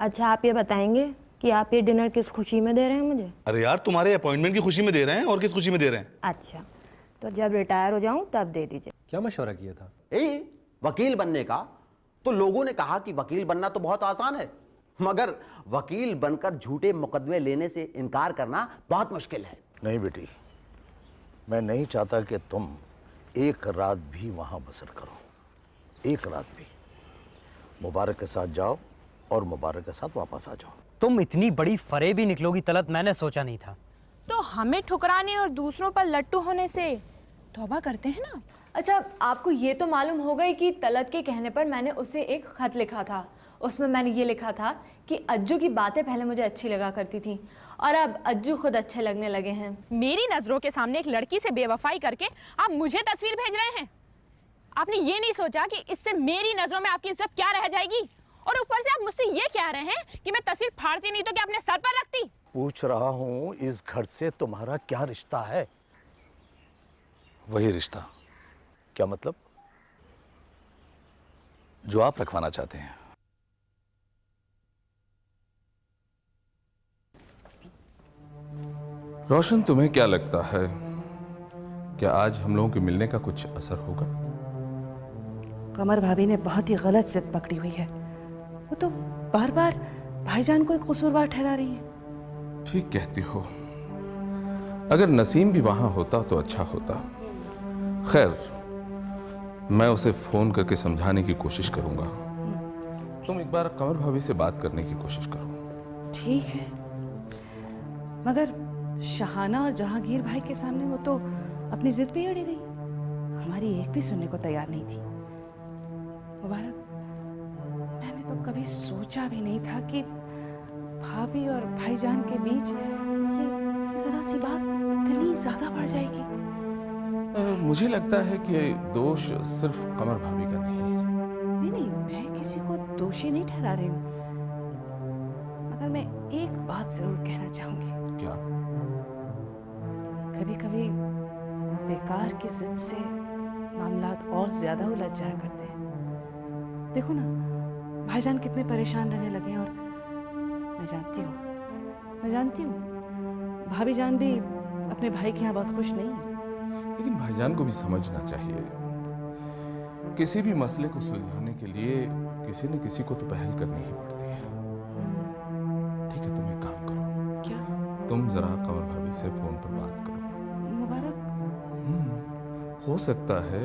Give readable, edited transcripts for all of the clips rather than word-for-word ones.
अच्छा आप ये बताएंगे कि आप ये डिनर किस खुशी में दे रहे हैं मुझे? अरे यार, तुम्हारे अपॉइंटमेंट की खुशी में दे रहे हैं, और किस खुशी में दे रहे हैं? अच्छा, तो जब रिटायर हो जाऊं तब दे दीजिए। क्या मशवरा किया था? वकील बनने का। तो लोगों ने कहा कि वकील बनना तो बहुत आसान है, मगर वकील बनकर झूठे मुकदमे लेने से इनकार करना बहुत मुश्किल है। नहीं बेटी, मैं नहीं चाहता कि तुम एक रात भी वहां बसर करो, एक रात भी। मुबारक के साथ जाओ और मुबारक के साथ वापस आ जाओ। तुम इतनी बड़ी फरेबी निकलोगी तलत, मैंने सोचा नहीं था। तो हमें ठुकराने और दूसरों पर लट्टू होने से तौबा करते हैं ना। अच्छा, आपको ये तो मालूम होगा ही कि तलत के कहने पर मैंने उसे एक खत लिखा था। उसमें मैंने ये लिखा था कि अज्जू की बातें पहले मुझे अच्छी लगा करती थी और अब अज्जू खुद अच्छे लगने लगे हैं। मेरी नजरों के सामने एक लड़की से बेवफाई करके आप मुझे तस्वीर भेज रहे हैं। आपने ये नहीं सोचा कि इससे मेरी नजरों में आपकी इज्जत क्या रह जाएगी? और ऊपर से आप मुझसे ये कह रहे हैं कि मैं तस्वीर फाड़ती नहीं तो क्या अपने सर पर रखती? पूछ रहा हूं, इस घर से तुम्हारा क्या रिश्ता है? वही रिश्ता। क्या मतलब? जो आप रखवाना चाहते हैं। रोशन, तुम्हें क्या लगता है, क्या आज हम लोगों के मिलने का कुछ असर होगा? कमर भाभी ने बहुत ही गलत जिद पकड़ी हुई है। वो तो बार बार भाईजान को एक कसूरवार ठहरा रही है। ठीक कहती हो। अगर नसीम भी वहां होता तो अच्छा होता। खैर, मैं उसे फोन करके समझाने की कोशिश करूंगा। तुम एक बार कमर भाभी से बात करने की कोशिश करो। ठीक है, मगर शहाना और जहांगीर भाई के सामने वो तो अपनी जिद पे अड़ी रही, हमारी एक भी सुनने को तैयार नहीं थी। मुबारक, मैंने तो कभी सोचा भी नहीं था कि भाभी और भाईजान के बीच ये जरा सी बात इतनी ज्यादा बढ़ जाएगी। मुझे लगता है कि दोष सिर्फ कमर भाभी का नहीं है। नहीं नहीं, मैं किसी को दोषी नहीं ठहरा रही हूँ, मगर मैं एक बात जरूर कहना चाहूंगी। क्या? कभी कभी बेकार की जिद से मामलात और ज्यादा उलझ जाया करते हैं। देखो ना, भाईजान कितने परेशान रहने लगे हैं, और मैं जानती हूँ भाभी जान भी अपने भाई के यहाँ बहुत खुश नहीं है। लेकिन भाईजान को भी समझना चाहिए, किसी भी मसले को सुलझाने के लिए किसी न किसी को तो पहल करनी ही पड़ती है। ठीक है, तुम एक काम करो। क्या? तुम जरा कमर भाभी से फोन पर बात करो। मुबारक, हो सकता है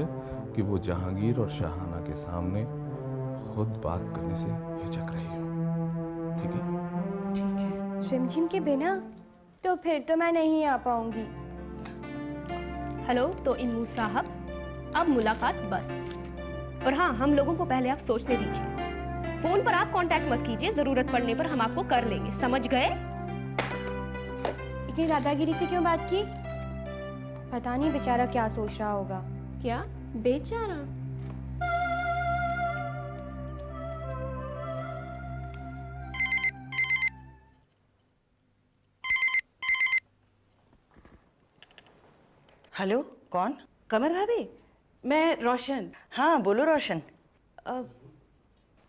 कि वो जहांगीर और शाहाना के सामने खुद बात करने से हिचक रही हो। ठीक है? ठीक है। रिमझिम के बिना तो फिर तो मैं नहीं आ पाऊंगी। हेलो, तो इमू साहब, अब मुलाकात बस। और हाँ, हम लोगों को पहले आप सोचने दीजिए। फोन पर आप कांटेक्ट मत कीजिए, जरूरत पड़ने पर हम आपको कर लेंगे, समझ गए? इतनी दादागिरी से क्यों बात की? पता नहीं बेचारा क्या सोच रहा होगा। क्या बेचारा? हेलो, कौन? कमर भाभी, मैं रोशन। हाँ बोलो रोशन।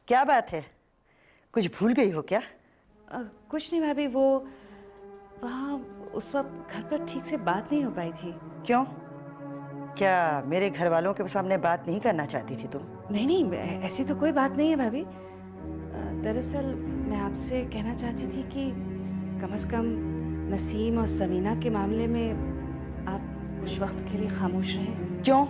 क्या बात है, कुछ भूल गई हो क्या? कुछ नहीं भाभी, वो वहाँ उस वक्त घर पर ठीक से बात नहीं हो पाई थी। क्यों? क्या मेरे घर वालों के सामने बात नहीं करना चाहती थी तुम? नहीं नहीं, ऐसी तो कोई बात नहीं है भाभी। दरअसल मैं आपसे कहना चाहती थी कि कम से कम नसीम और समीना के मामले में आप कुछ वक्त के लिए खामोश रहें। क्यों?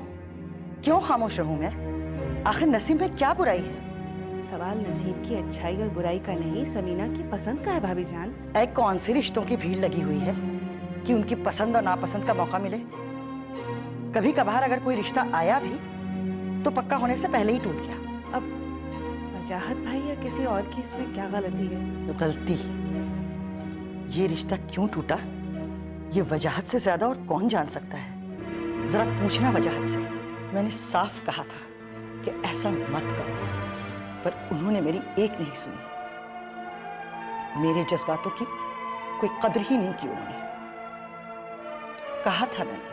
क्यों खामोश रहूं मैं? आखिर नसीम में क्या बुराई है? सवाल नसीब की अच्छाई और बुराई का नहीं, समीना की पसंद का है भाभी जान। कौन सी रिश्तों की भीड़ लगी हुई है कि उनकी पसंद और नापसंद का मौका मिले? कभी कभार अगर कोई रिश्ता आया भी तो पक्का होने से पहले ही टूट गया। अब वजाहत भाई या किसी और की इसमें क्या गलती है? गलती? ये रिश्ता क्यों टूटा ये वजाहत से ज्यादा और कौन जान सकता है? जरा पूछना वजाहत से। मैंने साफ कहा था कि ऐसा मत करो, पर उन्होंने मेरी एक नहीं सुनी। मेरे जज्बातों की कोई कदर ही नहीं की उन्होंने। कहा था मैंने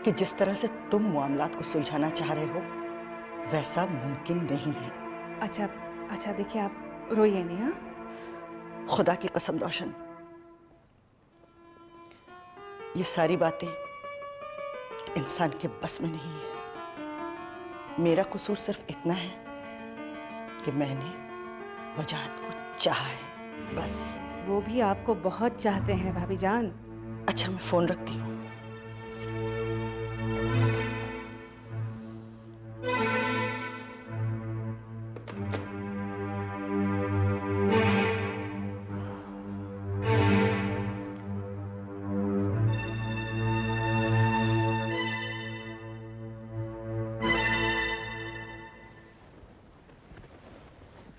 कि जिस तरह से तुम मामलात को सुलझाना चाह रहे हो वैसा मुमकिन नहीं है। अच्छा देखिए, आप रोइए नहीं, हाँ? खुदा की कसम रोशन, ये सारी बातें इंसान के बस में नहीं है। मेरा कसूर सिर्फ इतना है कि मैंने वजाहत को चाहा है, बस। वो भी आपको बहुत चाहते हैं भाभी जान। अच्छा, मैं फोन रखती हूँ।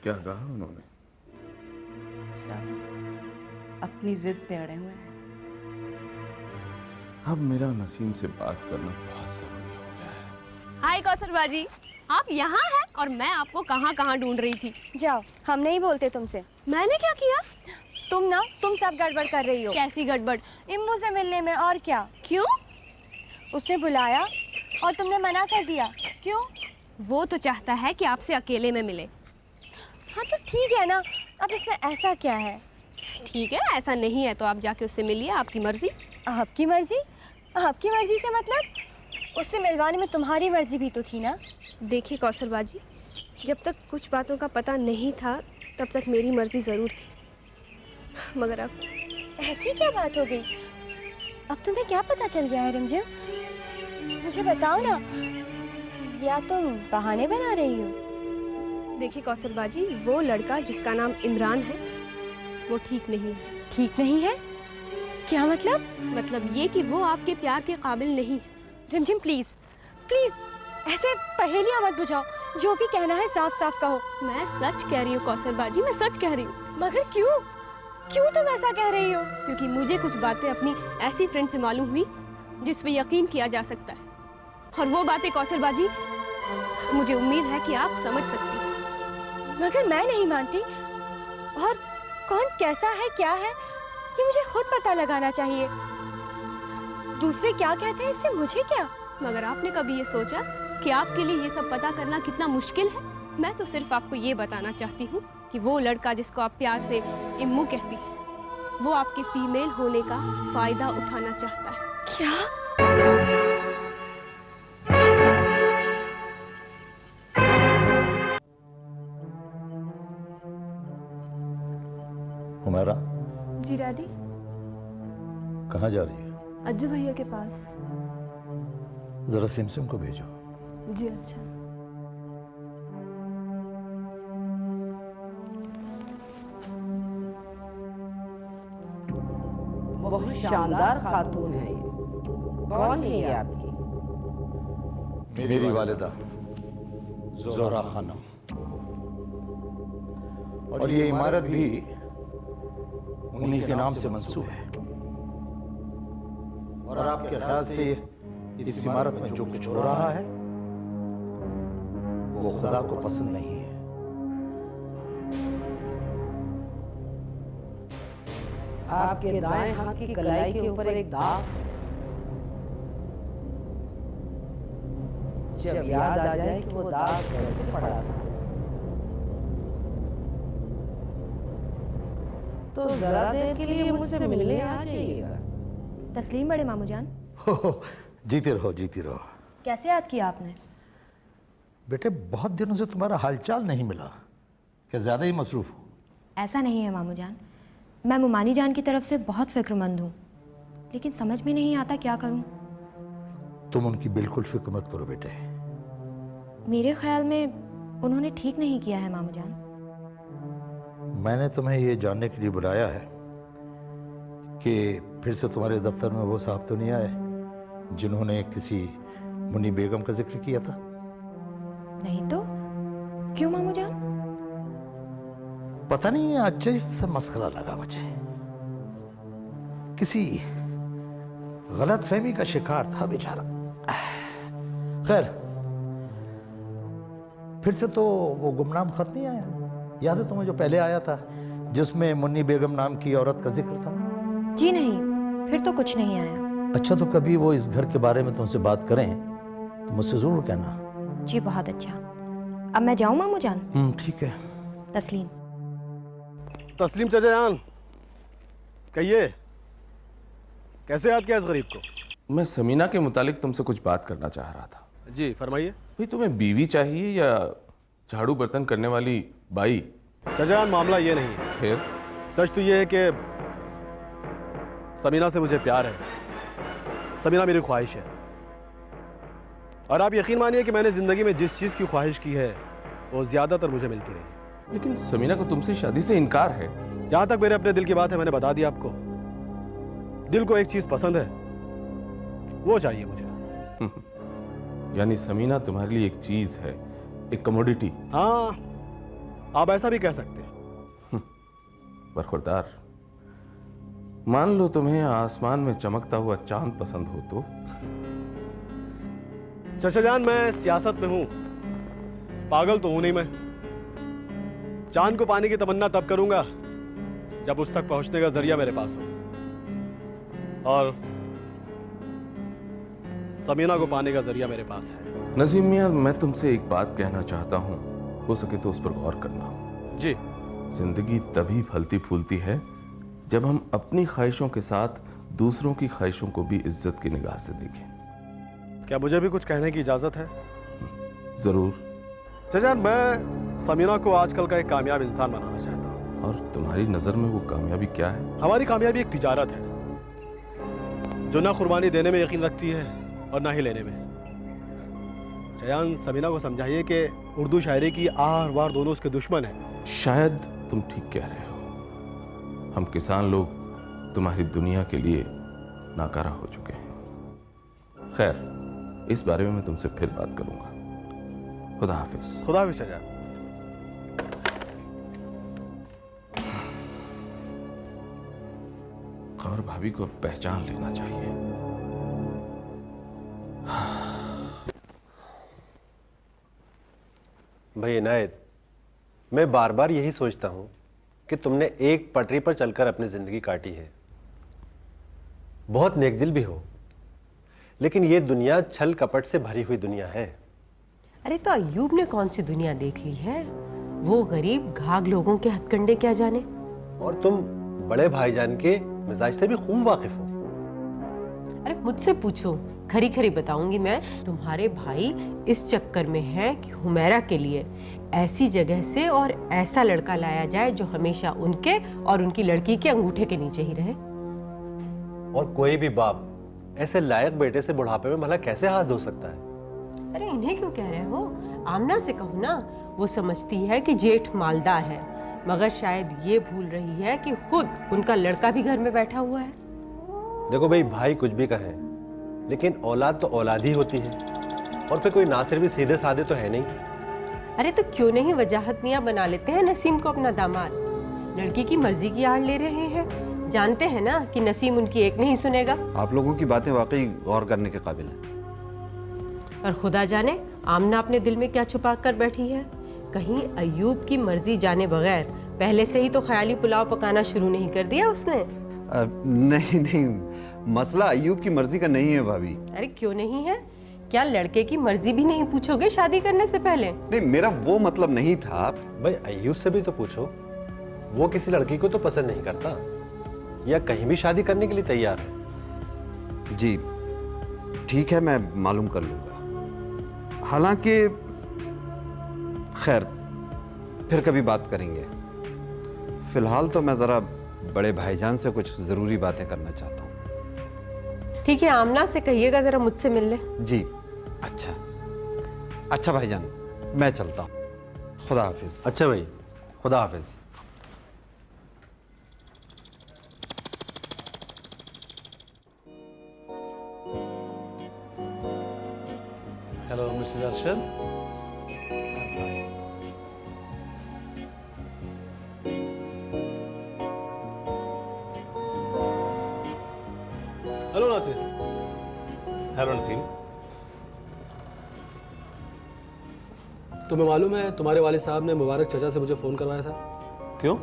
क्या कहा उन्होंने? सब अपनी जिद पे अड़े हुए हैं। अब मेरा नसीम से बात करना बहुत जरूरी हो गया है। हाय कौसर बाजी, आप यहाँ हैं और मैं आपको कहाँ कहाँ ढूंढ रही थी। जाओ, हम नहीं बोलते तुमसे। मैंने क्या किया? तुम सब गड़बड़ कर रही हो। कैसी गड़बड़? इम्मू से मिलने में, और क्या। क्यों? उसने बुलाया और तुमने मना कर दिया, क्यों? वो तो चाहता है कि आपसे अकेले में मिले। हाँ तो ठीक है ना, अब इसमें ऐसा क्या है? ठीक है, ऐसा नहीं है तो आप जाके उससे मिलिए, आपकी मर्जी। आपकी मर्जी? आपकी मर्जी से मतलब उससे मिलवाने में तुम्हारी मर्जी भी तो थी ना। देखिए कौसर बाजी, जब तक कुछ बातों का पता नहीं था तब तक मेरी मर्जी ज़रूर थी, मगर अब ऐसी क्या बात हो गई? अब तुम्हें क्या पता चल गया है रिमझिम? मुझे बताओ ना, या तुम बहाने बना रही हो? देखिए कौसर बाजी, वो लड़का जिसका नाम इमरान है वो ठीक नहीं है। ठीक नहीं है? क्या मतलब? मतलब ये कि वो आपके प्यार के काबिल नहीं है। रिमझिम प्लीज प्लीज ऐसे पहेलियां मत बुझाओ, जो भी कहना है साफ साफ कहो। मैं सच कह रही हूँ कौसर बाजी, मैं सच कह रही हूँ। मगर क्यों क्यों तुम ऐसा कह रही हो? क्योंकि मुझे कुछ बातें अपनी ऐसी फ्रेंड से मालूम हुई जिस पे यकीन किया जा सकता है, और वो बातें कौसर बाजी मुझे उम्मीद है कि आप समझ सकती हैं। मगर मैं नहीं मानती, और कौन कैसा है क्या है ये मुझे खुद पता लगाना चाहिए। दूसरे क्या कहते हैं इससे मुझे क्या? मगर आपने कभी ये सोचा कि आपके लिए ये सब पता करना कितना मुश्किल है? मैं तो सिर्फ आपको ये बताना चाहती हूँ कि वो लड़का जिसको आप प्यार से इम्मू कहती हैं, वो आपके फीमेल होने का फायदा उठाना चाहता है। क्या? हुमैरा, जी डैडी। कहाँ जा रही है? अज्जू भैया के पास। जरा सिमसिम को भेजो। जी अच्छा। बहुत शानदार खातून है ये। कौन है ये आपकी? मेरी वालिदा जोहरा खानम। और ये इमारत भी उन्हीं के नाम से मंसूब है। और आपके ख्याल से इस इमारत में जो कुछ हो रहा है वो खुदा को पसंद नहीं है। आपके दाएं हाथ की कलाई के ऊपर एक दाग, जब याद आ जाए कि वो दाग कैसे पड़ा था तो जरा देर के लिए मुझसे मिलने आ जाइएगा। तस्लीम बड़े मामू जान। जीती रहो जीती रहो। कैसे याद किया आपने? बेटे, बहुत दिनों से तुम्हारा हालचाल नहीं मिला, क्या ज्यादा ही मसरूफ हो? ऐसा नहीं है मामू जान, मैं मुमानी जान की तरफ से बहुत फिक्रमंद हूँ, लेकिन समझ में नहीं आता क्या करूँ। तुम उनकी बिल्कुल फिक्र मत करो बेटे। मेरे ख्याल में उन्होंने ठीक नहीं किया है मामू जान। मैंने तुम्हें ये जानने के लिए बुलाया है कि फिर से तुम्हारे दफ्तर में वो साहब तो नहीं आए जिन्होंने किसी मुन्नी बेगम का जिक्र किया था? नहीं तो क्यों मामू जान? पता नहीं, अजीब सा मसखरा लगा मुझे। किसी गलत फहमी का शिकार था बेचारा। खैर, फिर से तो वो गुमनाम खत नहीं आया? याद है तुम्हें जो पहले आया था जिसमें मुन्नी बेगम नाम की औरत का जिक्र था? जी नहीं, फिर तो कुछ नहीं आया। अच्छा, तो कभी वो इस घर के बारे में तुमसे बात करें तो मुझसे जरूर कहना। जी बहुत अच्छा। अब मैं जाऊं मामू जान? ठीक है। तस्लीम। तस्लीम चाचा जान, कहिए कैसे याद किया इस गरीब को? मैं समीना के मुतालिक तुमसे कुछ बात करना चाह रहा था। जी फरमाइए। भाई तुम्हें बीवी चाहिए या झाड़ू बर्तन करने वाली बाई? चाचा जान मामला ये नहीं है। फिर? सच तो ये है कि समीना से मुझे प्यार है, समीना मेरी ख्वाहिश है। और आप यकीन मानिए कि मैंने जिंदगी में जिस चीज की ख्वाहिश की है वो ज्यादातर मुझे मिलती रही। लेकिन समीना को तुमसे शादी से इनकार है। जहां तक मेरे अपने दिल की बात है मैंने बता दिया आपको। दिल को एक चीज पसंद है, वो चाहिए मुझे। यानी समीना तुम्हारे लिए एक चीज है, एक कमोडिटी। हाँ, आप ऐसा भी कह सकते हैं। बरखुरदार, मान लो तुम्हें आसमान में चमकता हुआ चांद पसंद हो तो? चाचा जान मैं सियासत में हूं, पागल तो हूं नहीं मैं। चांद को पाने की तमन्ना तब करूंगा जब उस तक पहुंचने का जरिया मेरे पास हो, और समीना को पाने का जरिया मेरे पास है। नसीम मियां, मैं तुमसे एक बात कहना चाहता हूं, हो सके तो उस पर गौर करना। जी। जिंदगी तभी फलती फूलती है जब हम अपनी ख्वाहिशों के साथ दूसरों की ख्वाहिशों को भी इज्जत की निगाह से देखें। क्या मुझे भी कुछ कहने की इजाजत है? जरूर। चाचा, मैं समीना को आजकल का एक कामयाब इंसान बनाना चाहता हूँ। और तुम्हारी नजर में वो कामयाबी क्या है? हमारी कामयाबी एक तिजारत है जो ना कुर्बानी देने में यकीन रखती है और ना ही लेने में। चयान, समीना को समझाइए कि उर्दू शायरी की आर वार दोनों उसके दुश्मन हैं। शायद तुम ठीक कह रहे हो। हम किसान लोग तुम्हारी दुनिया के लिए नाकारा हो चुके हैं। खैर, इस बारे में मैं तुमसे फिर बात करूंगा। खुदा हाफिज। खुदा हाफिज चाचा। कमर भाभी को पहचान लेना चाहिए। भाई इनायत, मैं बार बार यही सोचता हूं कि तुमने एक पटरी पर चलकर अपनी जिंदगी काटी है। बहुत नेकदिल भी हो, लेकिन ये दुनिया छल कपट से भरी हुई दुनिया है। अरे तो अय्यूब ने कौन सी दुनिया देख ली है? वो गरीब घाघ लोगों के हथकंडे क्या जाने। और तुम बड़े भाईजान के मिजाज से भी खूब वाकिफ हो। अरे मुझसे पूछो, खरी खरी बताऊंगी मैं। तुम्हारे भाई इस चक्कर में है कि हुमैरा के लिए ऐसी जगह से और ऐसा लड़का लाया जाए जो हमेशा उनके और उनकी लड़की के अंगूठे के नीचे ही रहे। और कोई भी बाप ऐसे लायक बेटे से बुढ़ापे में भला कैसे हाथ धो सकता है? अरे इन्हें क्यों कह रहे हो? आमना से कहो ना। वो समझती है कि जेठ मालदार है, मगर शायद ये भूल रही है कि खुद उनका लड़का भी घर में बैठा हुआ है। देखो भाई, भाई कुछ भी कहें, लेकिन औलाद तो औलाद ही होती है। और फिर कोई नासिर भी सीधे साधे तो है नहीं। अरे तो क्यों नहीं वजाहत मियां बना लेते हैं नसीम को अपना दामाद? लड़की की मर्जी की आड़ ले रहे हैं। जानते हैं ना कि नसीम उनकी एक नहीं सुनेगा। आप लोगों की बातें वाकई गौर करने के काबिल हैं। और खुदा जाने आमना अपने दिल में क्या छुपा कर बैठी है। कहीं अय्यूब की मर्जी जाने बगैर पहले से ही तो ख्याली पुलाव पकाना शुरू नहीं कर दिया उसने? नहीं नहीं, मसला अय्यूब की मर्जी का नहीं है भाभी। अरे क्यों नहीं है? क्या लड़के की मर्जी भी नहीं पूछोगे शादी करने से पहले? नहीं, मेरा वो मतलब नहीं था। भाई अय्यूब से भी तो पूछो, वो किसी लड़की को तो पसंद नहीं करता या कहीं भी शादी करने के लिए तैयार है। जी ठीक है, मैं मालूम कर लूंगा। हालांकि खैर फिर कभी बात करेंगे। फिलहाल तो मैं जरा बड़े भाईजान से कुछ जरूरी बातें करना चाहता हूँ। ठीक है, आमना से कहिएगा जरा मुझसे मिल ले। जी अच्छा। अच्छा भाईजान, मैं चलता हूँ। खुदा हाफिज। अच्छा भाई, खुदा हाफिज। Hello Mrs Arshad. Hello Nasir. Hello Naseem. तुम्हें मालूम है तुम्हारे वालिद साहब ने मुबारक चचा से मुझे फोन करवाया था। क्यों?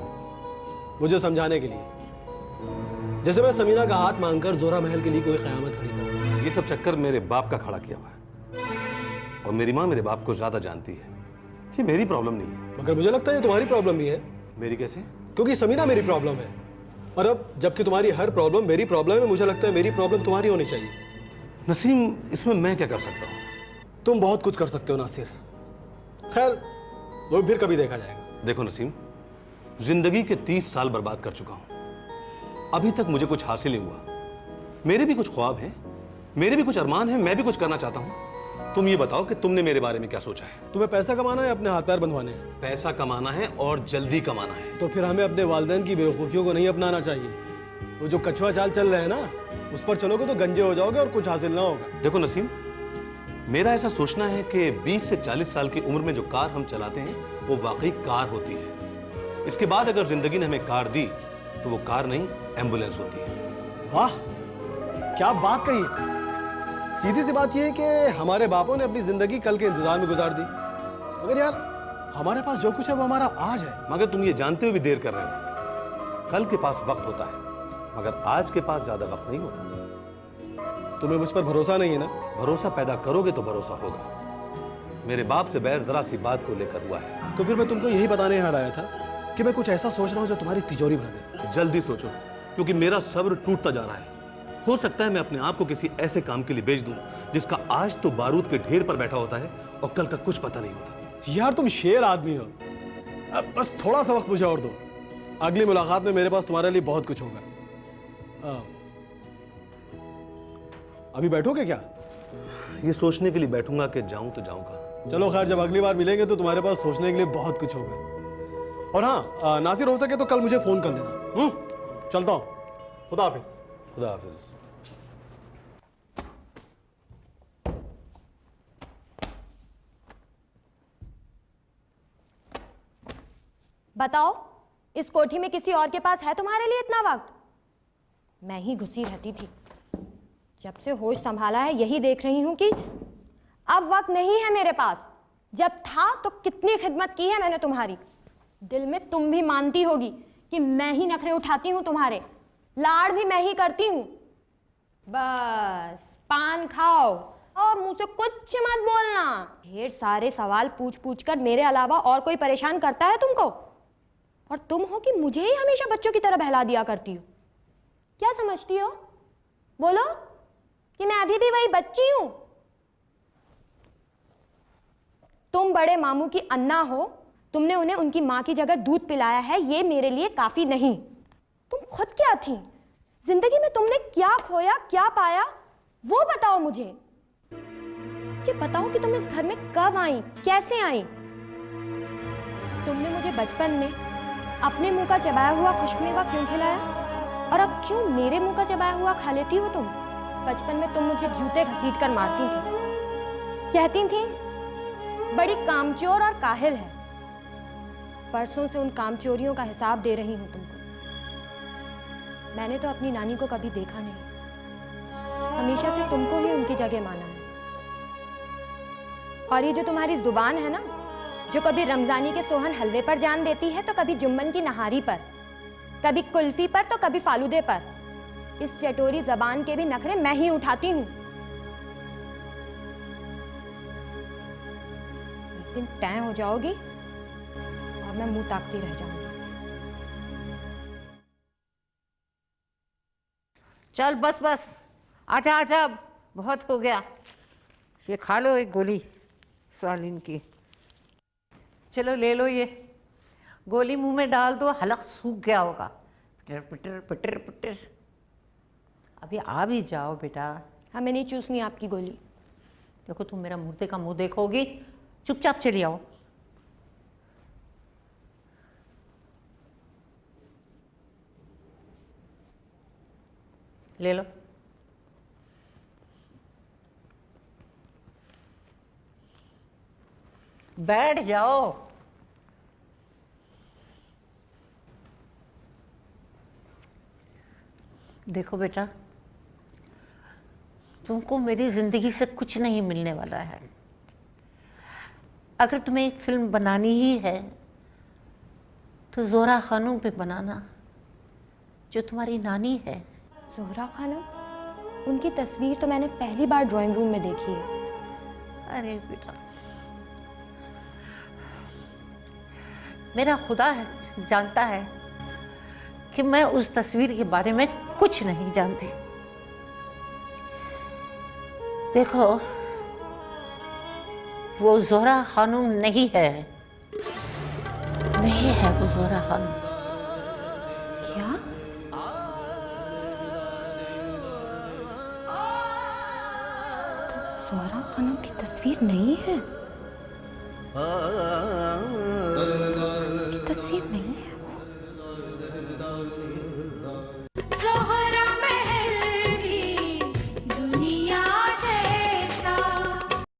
मुझे समझाने के लिए, जैसे मैं समीना का हाथ मांगकर जोरा महल के लिए कोई कयामत खड़ी करूं। ये सब चक्कर मेरे बाप का खड़ा किया हुआ है, और मेरी माँ मेरे बाप को ज्यादा जानती है। ये मेरी प्रॉब्लम नहीं है। मगर मुझे लगता है ये तुम्हारी प्रॉब्लम भी है। मेरी कैसे? क्योंकि समीना मेरी प्रॉब्लम है। और अब जबकि तुम्हारी हर प्रॉब्लम मेरी प्रॉब्लम है, मुझे लगता है मेरी प्रॉब्लम तुम्हारी होनी चाहिए। नसीम, इसमें मैं क्या कर सकता हूँ? तुम बहुत कुछ कर सकते हो नासिर। खैर वो फिर कभी देखा जाएगा। देखो नसीम, जिंदगी के 30 साल बर्बाद कर चुका हूं, अभी तक मुझे कुछ हासिल नहीं हुआ। मेरे भी कुछ ख्वाब हैं, मेरे भी कुछ अरमान हैं, मैं भी कुछ करना चाहता हूं। तुम ये बताओ कि तुमने मेरे बारे में क्या सोचा है? तुम्हें पैसा कमाना है, अपने हाथ पैर बंधवाने हैं? पैसा कमाना है और जल्दी कमाना है। तो फिर हमें अपने वालिदैन की बेवकूफ़ियों को नहीं अपनाना चाहिए। वो जो कछुआ चाल चल रहे हैं ना, उस पर चलोगे तो गंजे हो जाओगे और कुछ हासिल ना होगा। देखो नसीम, मेरा ऐसा सोचना है कि 20 से 40 साल की उम्र में जो कार हम चलाते हैं वो वाकई कार होती है। इसके बाद अगर जिंदगी ने हमें कार दी तो वो कार नहीं, एम्बुलेंस होती है। वाह, क्या बात कही है। सीधी सी बात यह है कि हमारे बापों ने अपनी जिंदगी कल के इंतजार में गुजार दी, मगर यार हमारे पास जो कुछ है वो हमारा आज है। मगर तुम ये जानते हुए भी देर कर रहे हो। कल के पास वक्त होता है, मगर आज के पास ज्यादा वक्त नहीं होता। तुम्हें मुझ पर भरोसा नहीं है ना? भरोसा पैदा करोगे तो भरोसा होगा। मेरे बाप से बैर जरा सी बात को लेकर हुआ है। तो फिर मैं तुमको यही बताने यहाँ आया था कि मैं कुछ ऐसा सोच रहा हूँ जो तुम्हारी तिजोरी भर दे। जल्दी सोचो, क्योंकि मेरा सब्र टूटता जा रहा है। हो सकता है मैं अपने आप को किसी ऐसे काम के लिए बेच दूं जिसका आज तो बारूद के ढेर पर बैठा होता है और कल का कुछ पता नहीं होता। यार तुम शेर आदमी हो। अब बस थोड़ा सा वक्त मुझे और दो, अगली मुलाकात में मेरे पास तुम्हारे लिए बहुत कुछ होगा। अभी बैठोगे क्या? ये सोचने के लिए बैठूंगा कि जाऊं तो जाऊं कहां। चलो खैर, जब अगली बार मिलेंगे तो तुम्हारे पास सोचने के लिए बहुत कुछ होगा। और हाँ, नासिर हो सके तो कल मुझे फोन कर लेना। चलता हूं, खुदा हाफिज। खुदा हाफिज। बताओ, इस कोठी में किसी और के पास है तुम्हारे लिए इतना वक्त? मैं ही घुसी रहती थी। जब से होश संभाला है यही देख रही हूं कि अब वक्त नहीं है मेरे पास। जब था तो कितनी खिदमत की है मैंने तुम्हारी। दिल में तुम भी मानती होगी कि मैं ही नखरे उठाती हूं तुम्हारे, लाड़ भी मैं ही करती हूं। बस पान खाओ और मुंह से कुछ मत बोलना। ढेर सारे सवाल पूछ पूछ कर मेरे अलावा और कोई परेशान करता है तुमको? और तुम हो कि मुझे ही हमेशा बच्चों की तरह बहला दिया करती हो। क्या समझती हो? बोलो कि मैं अभी भी वही बच्ची हूं। तुम बड़े मामू की अन्ना हो, तुमने उन्हें उनकी मां की जगह दूध पिलाया है, ये मेरे लिए काफी नहीं। तुम खुद क्या थी? जिंदगी में तुमने क्या खोया, क्या पाया, वो बताओ मुझे। मुझे बताओ कि तुम इस घर में कब आई, कैसे आई? तुमने मुझे बचपन में अपने मुंह का चबाया हुआ खुश्क मेवा क्यों खिलाया, और अब क्यों मेरे मुंह का चबाया हुआ खा लेती हो तुम? बचपन में तुम मुझे जूते घसीट कर मारती थी, कहती थी बड़ी कामचोर और काहिल है। परसों से उन कामचोरियोsich का हिसाब दे रही हूं तुमको। मैंने तो अपनी नानी को कभी देखा नहीं, हमेशा से तुमको ही उनकी जगह माना है। और ये जो तुम्हारी जुबान है ना, जो कभी रमजानी के सोहन हलवे पर जान देती है तो कभी जुम्मन की नहारी पर, कभी कुल्फी पर तो कभी फालूदे पर, इस चटोरी जबान के भी नखरे मैं ही उठाती हूं। एक दिन तय हो जाओगी और मैं मुंह ताकती रह जाऊंगी। चल बस बस, आजा आजा, बहुत हो गया। ये खा लो एक गोली स्वालिन की। चलो ले लो, ये गोली मुंह में डाल दो, हलक सूख गया होगा। पिटर पिटर पिटर पिटर। अभी आ भी जाओ बेटा। हमें नहीं चूसनी आपकी गोली। देखो तुम मेरा मुर्दे का मुंह देखोगी, चुपचाप चली आओ। ले लो। बैठ जाओ। देखो बेटा, तुमको मेरी जिंदगी से कुछ नहीं मिलने वाला है। अगर तुम्हें एक फिल्म बनानी ही है तो जोहरा खानूम पे बनाना, जो तुम्हारी नानी है। जोहरा खानूम? उनकी तस्वीर तो मैंने पहली बार ड्राइंग रूम में देखी है। अरे बेटा, मेरा खुदा है, जानता है कि मैं उस तस्वीर के बारे में कुछ नहीं जानती। देखो, वो ज़ोहरा खानूम नहीं है, नहीं है वो ज़ोहरा खानूम। क्या? ज़ोहरा खानम की तस्वीर नहीं है? की तस्वीर नहीं है वो।